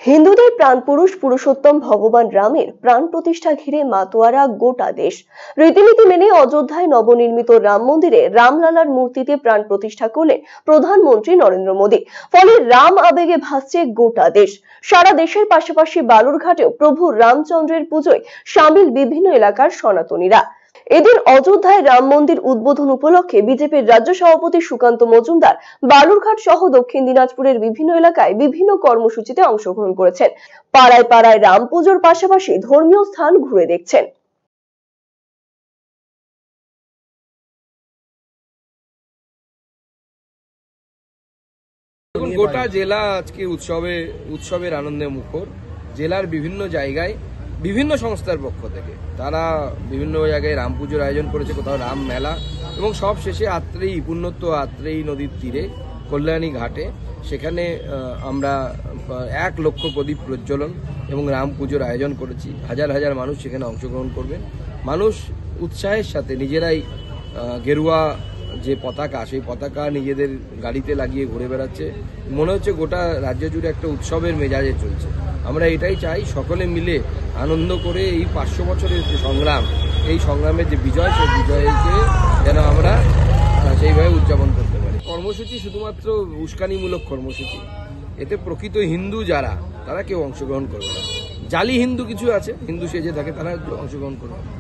হিন্দুদের প্রাণপুরুষ পুরুষোত্তম ভগবান রামের প্রাণ প্রতিষ্ঠা ঘিরে মাতোয়ারা গোটা দেশ। রীতিনীতি মেনে অযোধ্যায় নবনির্মিত রাম মন্দিরে রামলালার মূর্তিতে প্রাণ প্রতিষ্ঠা করলেন প্রধানমন্ত্রী নরেন্দ্র মোদী। ফলে রাম আবেগে ভাসছে গোটা দেশ। সারা দেশের পাশাপাশি বালুরঘাটেও প্রভু রামচন্দ্রের পুজোয় সামিল বিভিন্ন এলাকার সনাতনীরা। এদিন অযোধ্যায় রাম মন্দির উদ্বোধন উপলক্ষে বিজেপির রাজ্য সভাপতি সুকান্ত মজুমদার বালুরঘাট সহ দক্ষিণ দিনাজপুরের বিভিন্ন এলাকায় বিভিন্ন কর্মসূচিতে অংশগ্রহণ করেছেন। পাড়ায় পাড়ায় রাম পুজোর পাশাপাশি ধর্মীয় স্থান ঘুরে দেখছেন। গোটা জেলা আজকে উৎসবের আনন্দে মুখর। জেলার বিভিন্ন জায়গায় বিভিন্ন সংস্থার পক্ষ থেকে তারা বিভিন্ন জায়গায় রাম পুজোর আয়োজন করেছে, কোথাও রাম মেলা, এবং সব শেষে পুণ্যত্ব আত্রেয়ী নদীর তীরে কল্যাণী ঘাটে সেখানে আমরা 1 লক্ষ প্রদীপ প্রজ্বলন এবং রাম পুজোর আয়োজন করেছি। হাজার হাজার মানুষ সেখানে অংশগ্রহণ করবেন। মানুষ উৎসাহের সাথে নিজেরাই গেরুয়া যে পতাকা, সেই পতাকা নিজেদের গাড়িতে লাগিয়ে ঘুরে বেড়াচ্ছে। মনে হচ্ছে গোটা রাজ্য জুড়ে একটা উৎসবের মেজাজে চলছে। আমরা এটাই চাই, সকলে মিলে আনন্দ করে এই 500 বছরের যে সংগ্রাম, এই সংগ্রামের যে বিজয়, সেই বিজয়কে যেন আমরা সেইভাবে উদযাপন করতে পারি। কর্মসূচি শুধুমাত্র উস্কানিমূলক কর্মসূচি, এতে প্রকৃত হিন্দু যারা তারা কেউ অংশগ্রহণ করবে না। জালি হিন্দু কিছু আছে, হিন্দু সেজে থাকে, তারা অংশগ্রহণ করবে।